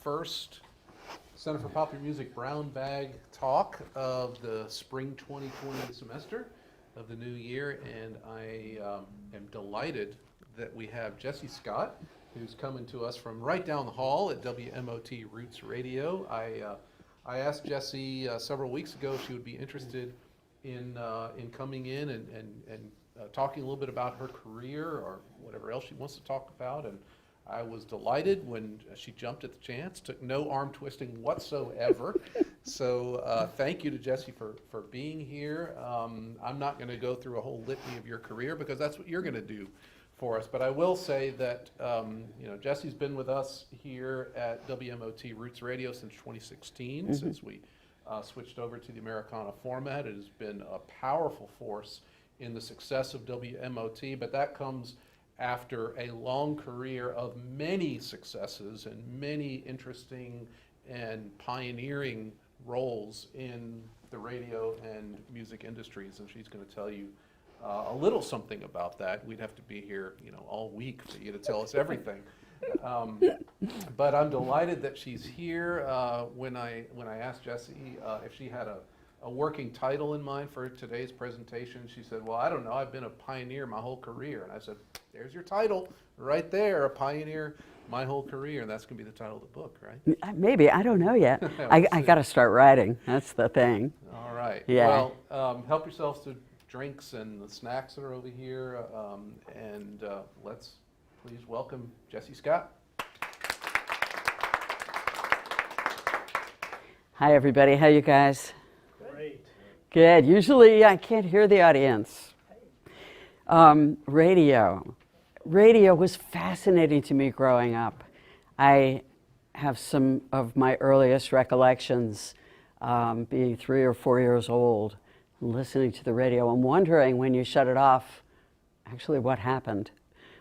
first Center for Popular Music Brown Bag talk of the spring 2020 semester of the new year, and I am delighted that we have Jessie Scott, who's coming to us from right down the hall at WMOT Roots Radio. I asked Jessie several weeks ago if she would be interested in coming in and talking a little bit about her career or whatever else she wants to talk about, and I was delighted when she jumped at the chance, took no arm twisting whatsoever. So thank you to Jessie for being here. I'm not going to go through a whole litany of your career because that's what you're going to do for us. But I will say that Jessie's been with us here at WMOT Roots Radio since 2016, since we switched over to the Americana format. It has been a powerful force in the success of WMOT, but that comes after a long career of many successes and many interesting and pioneering roles in the radio and music industries, and she's going to tell you a little something about that. We'd have to be here, all week for you to tell us everything. But I'm delighted that she's here. When I asked Jessie if she had a working title in mind for today's presentation, she said, well, I don't know, I've been a pioneer my whole career. And I said, there's your title right there, a pioneer my whole career, and that's going to be the title of the book, right? Maybe, I don't know yet. I got to start writing, that's the thing. All right. Yeah. Well, help yourselves to drinks and the snacks that are over here, and let's please welcome Jessie Scott. Hi everybody, how you guys? Great. Good. Usually I can't hear the audience. Radio was fascinating to me growing up. I have some of my earliest recollections being 3 or 4 years old, listening to the radio and wondering when you shut it off, actually what happened,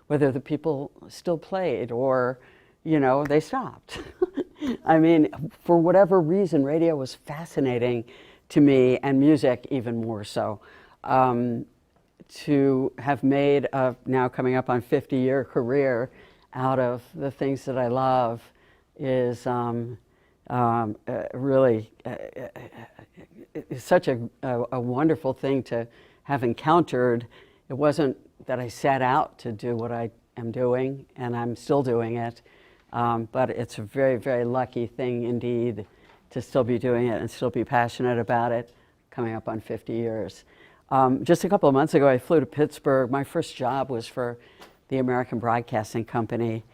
whether the people still played or, they stopped. I mean, for whatever reason, radio was fascinating to me, and music even more so. To have made a now coming up on 50-year career out of the things that I love is really such a wonderful thing to have encountered. It wasn't that I set out to do what I am doing, and I'm still doing it, but it's a very, very lucky thing indeed to still be doing it and still be passionate about it, coming up on 50 years. Just a couple of months ago, I flew to Pittsburgh. My first job was for the American Broadcasting Company,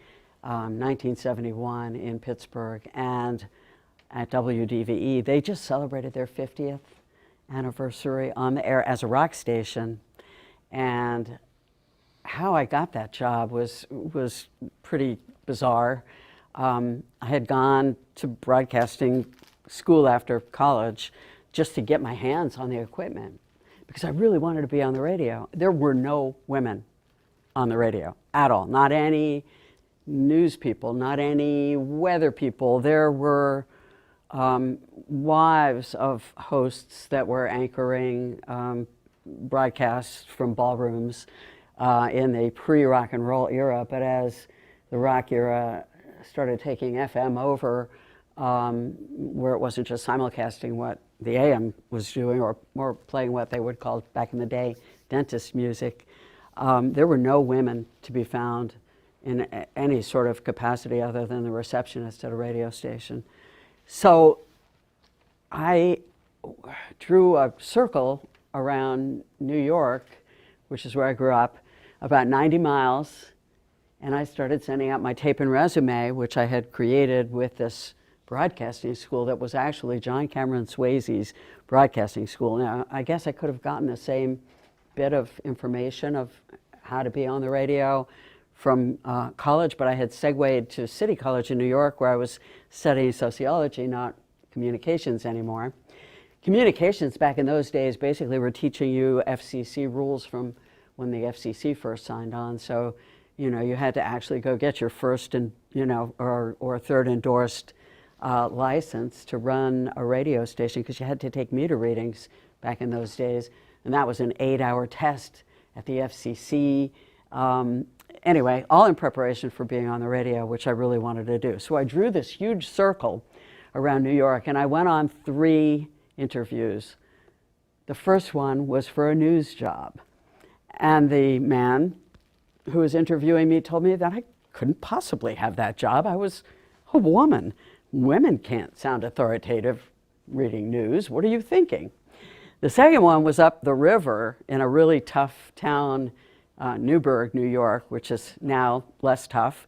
1971 in Pittsburgh, and at WDVE. They just celebrated their 50th anniversary on the air as a rock station, and how I got that job was pretty bizarre. I had gone to broadcasting school after college just to get my hands on the equipment because I really wanted to be on the radio. There were no women on the radio at all, not any news people, not any weather people. There were wives of hosts that were anchoring broadcasts from ballrooms in the pre-rock and roll era, but as the rock era started taking FM over, where it wasn't just simulcasting what the AM was doing or playing what they would call back in the day dentist music, there were no women to be found in any sort of capacity other than the receptionist at a radio station. So I drew a circle around New York, which is where I grew up, about 90 miles, and I started sending out my tape and resume, which I had created with this broadcasting school that was actually John Cameron Swayze's broadcasting school. Now, I guess I could have gotten the same bit of information of how to be on the radio from college, but I had segued to City College in New York, where I was studying sociology, not communications anymore. Communications back in those days basically were teaching you FCC rules from when the FCC first signed on. So, you had to actually go get your first and, or third endorsed license to run a radio station, because you had to take meter readings back in those days. And that was an 8-hour test at the FCC. Anyway, all in preparation for being on the radio, which I really wanted to do. So I drew this huge circle around New York, and I went on 3 interviews. The first one was for a news job. And the man who was interviewing me told me that I couldn't possibly have that job. I was a woman. Women can't sound authoritative reading news. What are you thinking? The second one was up the river in a really tough town, Newburgh, New York, which is now less tough.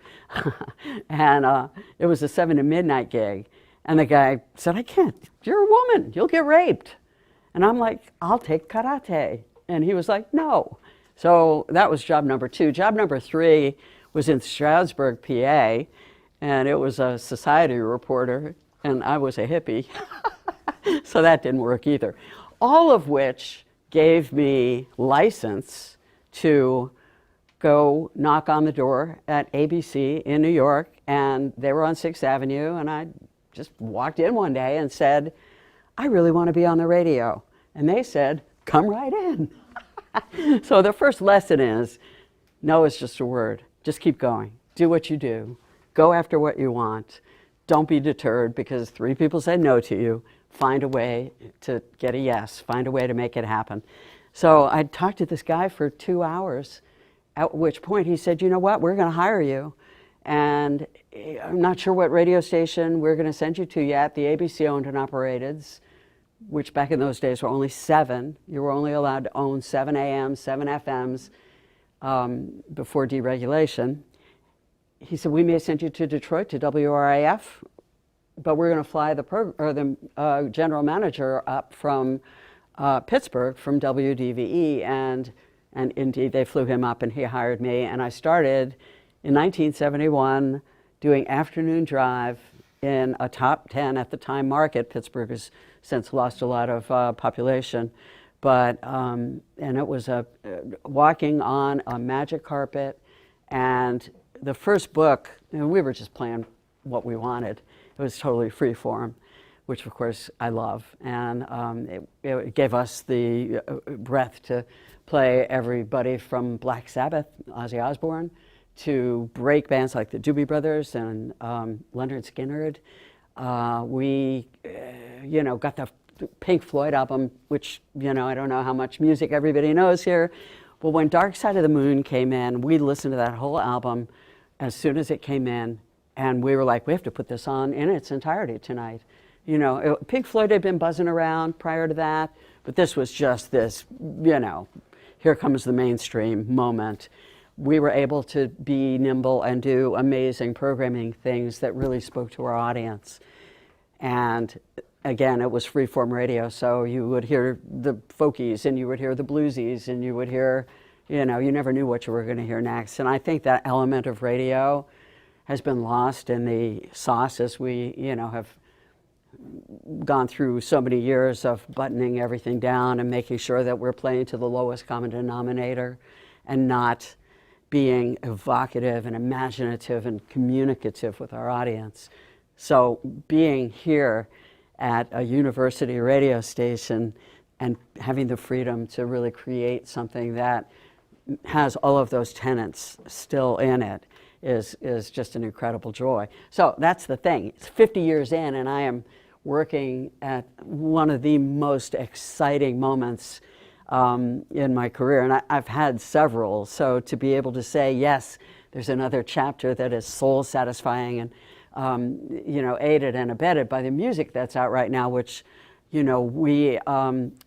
And it was a 7 to midnight gig. And the guy said, I can't, you're a woman, you'll get raped. And I'm like, I'll take karate. And he was like, no. So that was job number 2. Job number 3 was in Stroudsburg, PA, and it was a society reporter, and I was a hippie. So that didn't work either. All of which gave me license to go knock on the door at ABC in New York, and they were on 6th Avenue, and I just walked in one day and said, I really want to be on the radio. And they said, come right in. So the first lesson is, no is just a word. Just keep going. Do what you do. Go after what you want. Don't be deterred because 3 people said no to you. Find a way to get a yes. Find a way to make it happen. So I talked to this guy for 2 hours, at which point he said, you know what, we're going to hire you. And I'm not sure what radio station we're going to send you to yet. The ABC owned and operated, which back in those days were only 7. You were only allowed to own 7 AMs, 7 FMs before deregulation. He said, we may send you to Detroit, to WRIF, but we're going to fly the general manager up from Pittsburgh, from WDVE, and indeed they flew him up and he hired me, and I started in 1971 doing afternoon drive in a top 10 at the time market. Pittsburgh has since lost a lot of population, but and it was walking on a magic carpet. And the first book, we were just playing what we wanted. It was totally free form, which of course I love, and it gave us the breath to play everybody from Black Sabbath, Ozzy Osbourne, to break bands like the Doobie Brothers and Leonard Skinner. We, got the Pink Floyd album, which, I don't know how much music everybody knows here. But when Dark Side of the Moon came in, we listened to that whole album as soon as it came in, and we were like, we have to put this on in its entirety tonight. Pink Floyd had been buzzing around prior to that, but this was just this, here comes the mainstream moment. We were able to be nimble and do amazing programming things that really spoke to our audience. And again, it was freeform radio, so you would hear the folkies and you would hear the bluesies and you would hear, you never knew what you were going to hear next. And I think that element of radio has been lost in the sauce as we, have gone through so many years of buttoning everything down and making sure that we're playing to the lowest common denominator and not being evocative and imaginative and communicative with our audience. So being here at a university radio station and having the freedom to really create something that has all of those tenets still in it is just an incredible joy. So that's the thing. It's 50 years in, and I am working at one of the most exciting moments in my career, and I've had several. So to be able to say, yes, there's another chapter that is soul satisfying and aided and abetted by the music that's out right now, which, we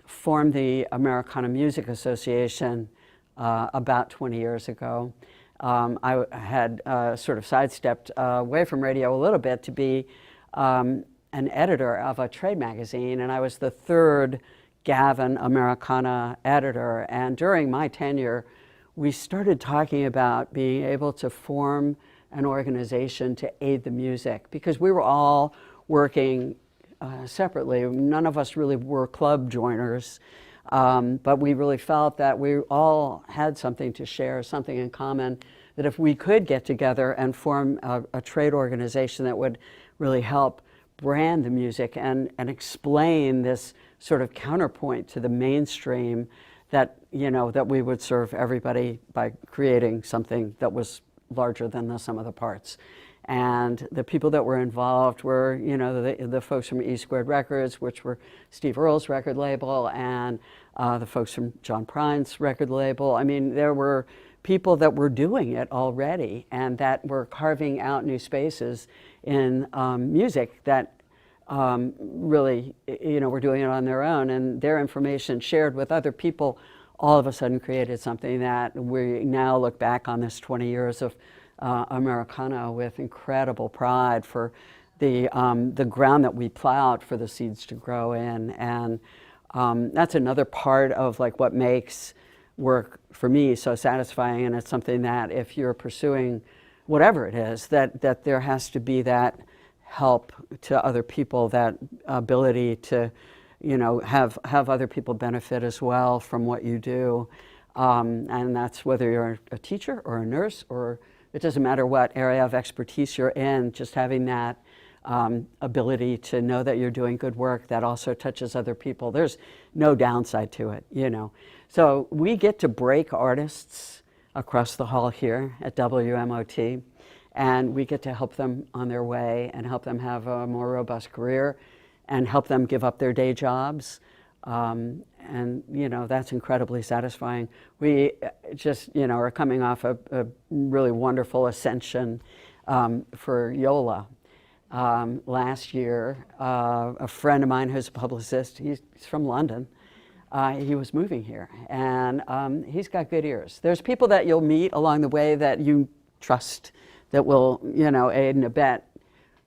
formed the Americana Music Association about 20 years ago. I had sort of sidestepped away from radio a little bit to be an editor of a trade magazine, and I was the 3rd Gavin Americana editor. And during my tenure, we started talking about being able to form an organization to aid the music, because we were all working separately. None of us really were club joiners, but we really felt that we all had something to share, something in common, that if we could get together and form a trade organization that would really help brand the music and explain this sort of counterpoint to the mainstream that, that we would serve everybody by creating something that was larger than the sum of the parts. And the people that were involved were, the folks from E Squared Records, which were Steve Earle's record label, and the folks from John Prine's record label. I mean, there were people that were doing it already and that were carving out new spaces in music that really, were doing it on their own. And their information shared with other people all of a sudden created something that we now look back on this 20 years of Americana with incredible pride for the ground that we plowed for the seeds to grow in. And that's another part of like what makes work for me so satisfying. And it's something that if you're pursuing whatever it is, that there has to be that help to other people, that ability to have other people benefit as well from what you do. And that's whether you're a teacher or a nurse, or it doesn't matter what area of expertise you're in, just having that ability to know that you're doing good work that also touches other people. There's no downside to it, So we get to break artists across the hall here at WMOT, and we get to help them on their way and help them have a more robust career and help them give up their day jobs. And that's incredibly satisfying. We just are coming off a really wonderful ascension for Yola. Last year, a friend of mine who's a publicist, he's from London, he was moving here, and he's got good ears. There's people that you'll meet along the way that you trust, that will aid and abet,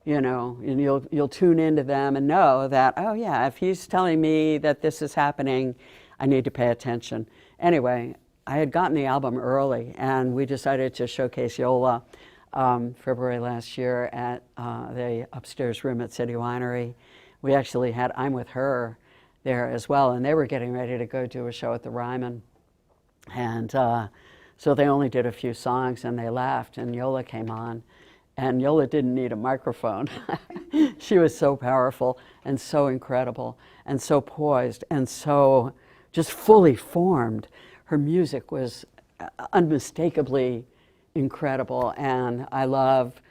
and you'll tune into them and know that, oh yeah, if he's telling me that this is happening, I need to pay attention. Anyway, I had gotten the album early, and we decided to showcase Yola February last year at the upstairs room at City Winery. We actually had I'm With Her there as well, and they were getting ready to go do a show at the Ryman. And so they only did a few songs and they left, and Yola came on. And Yola didn't need a microphone. She was so powerful and so incredible and so poised and so just fully formed. Her music was unmistakably incredible, and I love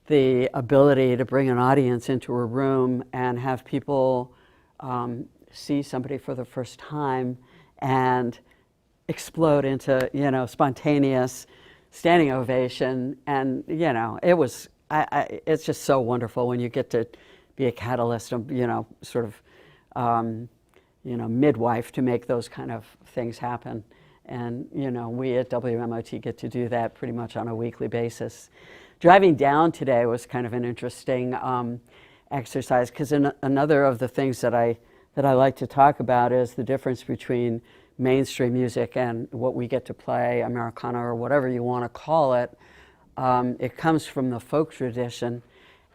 the ability to bring an audience into a room and have people see somebody for the first time and explode into spontaneous standing ovation. And it was it's just so wonderful when you get to be a catalyst of sort of midwife to make those kind of things happen. And we at WMOT get to do that pretty much on a weekly basis. Driving down today was kind of an interesting exercise, because another of the things that I like to talk about is the difference between mainstream music and what we get to play, Americana or whatever you want to call it. It comes from the folk tradition,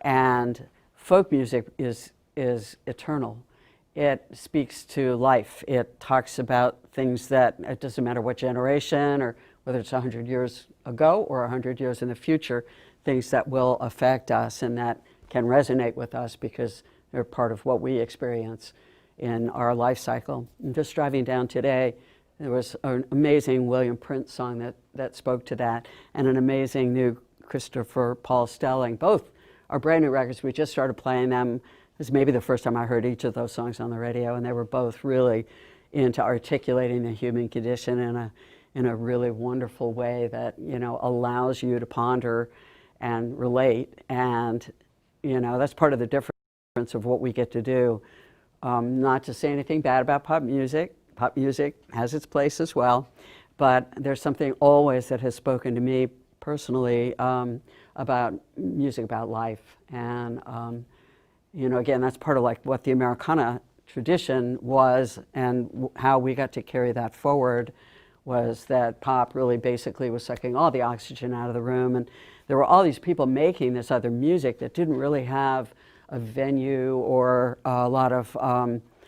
and folk music is eternal. It speaks to life. It talks about things that, it doesn't matter what generation or whether it's 100 years ago or 100 years in the future, things that will affect us and that can resonate with us because they're part of what we experience in our life cycle. And just driving down today, there was an amazing William Prince song that spoke to that, and an amazing new Christopher Paul Stelling. Both are brand new records. We just started playing them. This is maybe the first time I heard each of those songs on the radio, and they were both really into articulating the human condition in a really wonderful way that allows you to ponder and relate. And that's part of the difference of what we get to do. Not to say anything bad about pop music. Pop music has its place as well, but there's something always that has spoken to me personally about music, about life. And again, that's part of like what the Americana tradition was, and how we got to carry that forward was that pop really basically was sucking all the oxygen out of the room, and there were all these people making this other music that didn't really have a venue or a lot of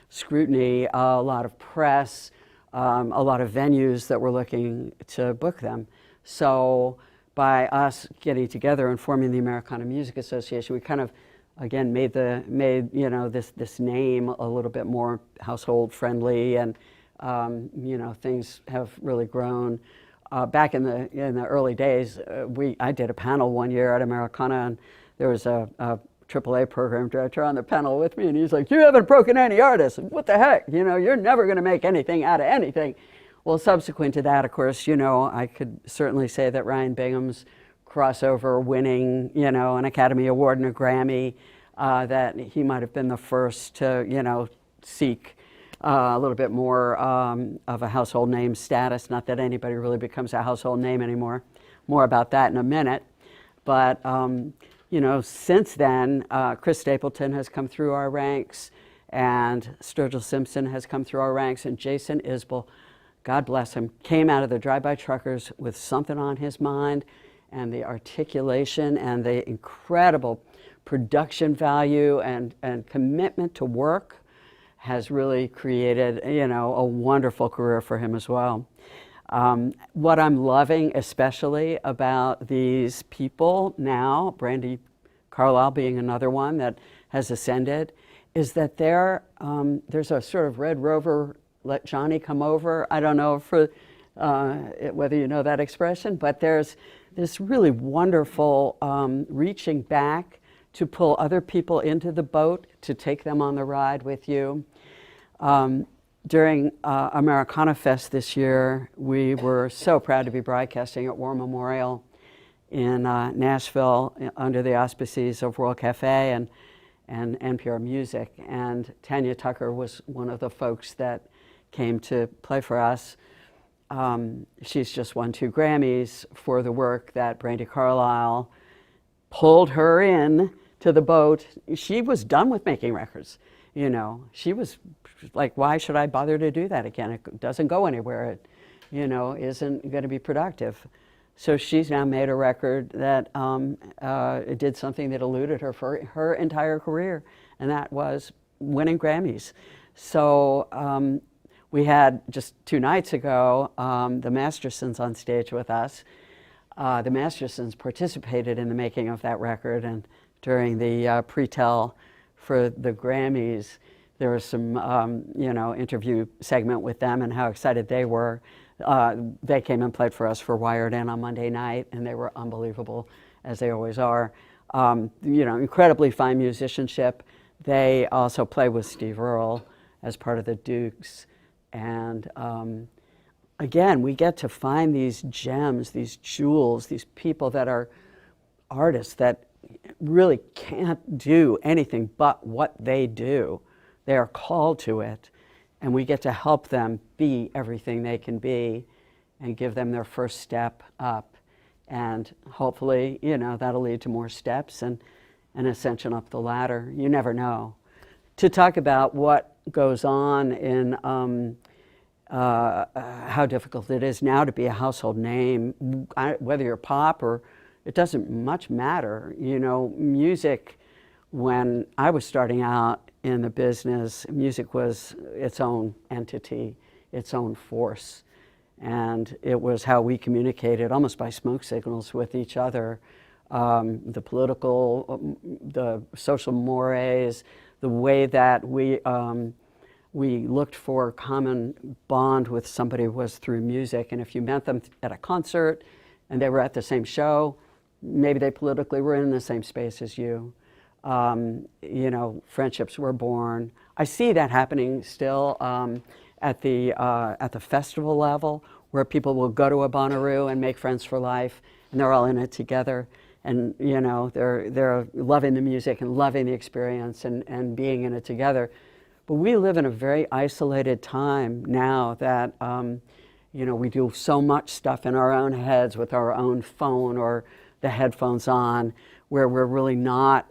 scrutiny, a lot of press, a lot of venues that were looking to book them. So by us getting together and forming the Americana Music Association, we kind of again made this name a little bit more household friendly, and Things have really grown. Back in the early days, I did a panel one year at Americana, and there was a AAA program director on the panel with me, and he's like, "You haven't broken any artists. What the heck? You're never going to make anything out of anything." Well, subsequent to that, of course, I could certainly say that Ryan Bingham's crossover winning, an Academy Award and a Grammy, that he might have been the first to, seek a little bit more of a household name status. Not that anybody really becomes a household name anymore. More about that in a minute. But, since then, Chris Stapleton has come through our ranks, and Sturgill Simpson has come through our ranks, and Jason Isbell, God bless him, came out of the Drive-By Truckers with something on his mind, and the articulation and the incredible production value and commitment to work has really created, a wonderful career for him as well. What I'm loving especially about these people now, Brandi Carlile being another one that has ascended, is that there's a sort of Red Rover, let Johnny come over. I don't know whether you know that expression, but there's this really wonderful reaching back to pull other people into the boat, to take them on the ride with you. During Americana Fest this year, we were so proud to be broadcasting at War Memorial in Nashville under the auspices of World Cafe and NPR Music. And Tanya Tucker was one of the folks that came to play for us. She's just won 2 Grammys for the work that Brandi Carlile pulled her in to the boat. She was done with making records. She was like, why should I bother to do that again? It doesn't go anywhere. It, isn't going to be productive. So she's now made a record that did something that eluded her for her entire career, and that was winning Grammys. So we had just 2 nights ago the Mastersons on stage with us. The Mastersons participated in the making of that record, and during the pre-tell for the Grammys, there was some, interview segment with them and how excited they were. They came and played for us for Wired In on Monday night, and they were unbelievable, as they always are. Incredibly fine musicianship. They also play with Steve Earle as part of the Dukes. And again, we get to find these gems, these jewels, these people that are artists that really can't do anything but what they do. They are called to it, and we get to help them be everything they can be and give them their first step up. And hopefully, that'll lead to more steps and an ascension up the ladder. You never know. To talk about what goes on in how difficult it is now to be a household name, whether you're pop or it doesn't much matter. Music, when I was starting out in the business, music was its own entity, its own force. And it was how we communicated, almost by smoke signals, with each other. The political, the social mores, the way that we looked for a common bond with somebody was through music. And if you met them at a concert and they were at the same show, maybe they politically were in the same space as you. Friendships were born. I see that happening still at the festival level, where people will go to a Bonnaroo and make friends for life, and they're all in it together. And they're loving the music and loving the experience and being in it together. But we live in a very isolated time now that we do so much stuff in our own heads with our own phone or the headphones on, where we're really not,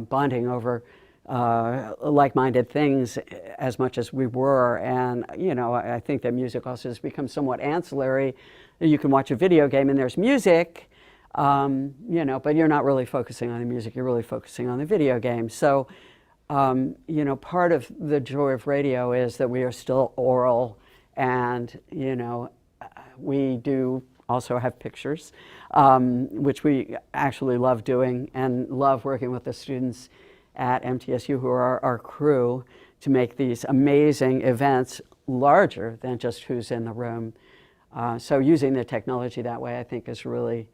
bonding over like-minded things as much as we were. And, I think that music also has become somewhat ancillary. You can watch a video game and there's music, but you're not really focusing on the music, you're really focusing on the video game. So, part of the joy of radio is that we are still oral, and, we do also have pictures, which we actually love doing and love working with the students at MTSU, who are our crew, to make these amazing events larger than just who's in the room. So using the technology that way, I think, is really,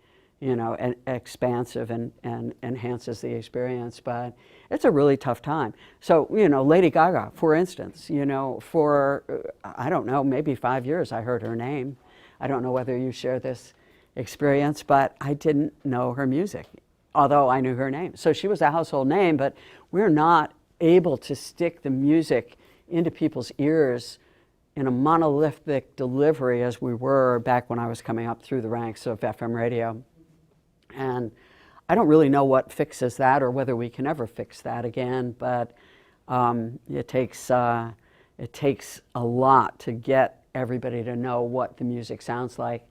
expansive and enhances the experience. But it's a really tough time. So, Lady Gaga, for instance, for, I don't know, maybe 5 years I heard her name. I don't know whether you share this experience, but I didn't know her music, although I knew her name. So she was a household name, but we're not able to stick the music into people's ears in a monolithic delivery as we were back when I was coming up through the ranks of FM radio. And I don't really know what fixes that or whether we can ever fix that again, but it takes a lot to get everybody to know what the music sounds like.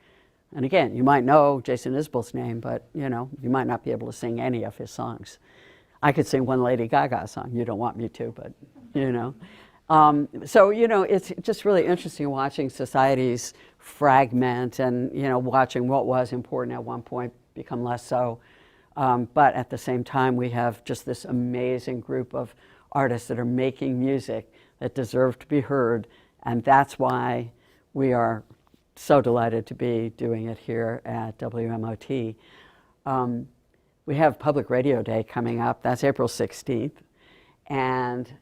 And again, you might know Jason Isbell's name, but you might not be able to sing any of his songs. I could sing one Lady Gaga song. You don't want me to, but So it's just really interesting watching societies fragment and watching what was important at one point become less so. But at the same time, we have just this amazing group of artists that are making music that deserve to be heard, and that's why we are so delighted to be doing it here at WMOT. We have Public Radio Day coming up. That's April 16th. And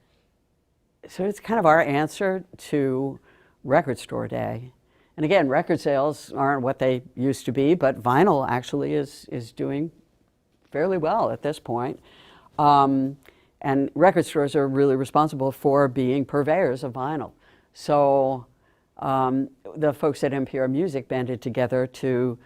so it's kind of our answer to Record Store Day. And again, record sales aren't what they used to be, but vinyl actually is doing fairly well at this point. And record stores are really responsible for being purveyors of vinyl. So the folks at NPR Music banded together to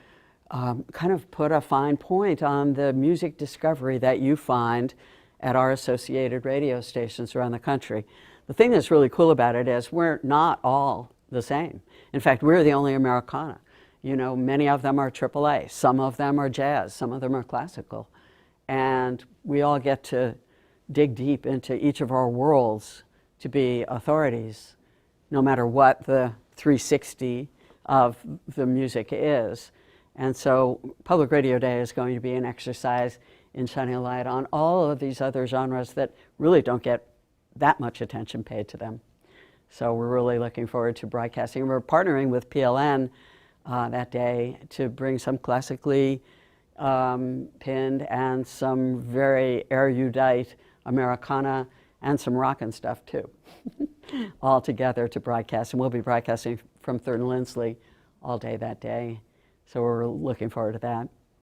kind of put a fine point on the music discovery that you find at our associated radio stations around the country. The thing that's really cool about it is we're not all the same. In fact, we're the only Americana. Many of them are AAA, some of them are jazz, some of them are classical. And we all get to dig deep into each of our worlds to be authorities, no matter what the 360 of the music is. And so Public Radio Day is going to be an exercise in shining a light on all of these other genres that really don't get that much attention paid to them. So we're really looking forward to broadcasting. We're partnering with PLN that day to bring some classically pinned and some very erudite Americana and some rockin' stuff too, all together to broadcast. And we'll be broadcasting from 3rd and Lindsley all day that day. So we're looking forward to that.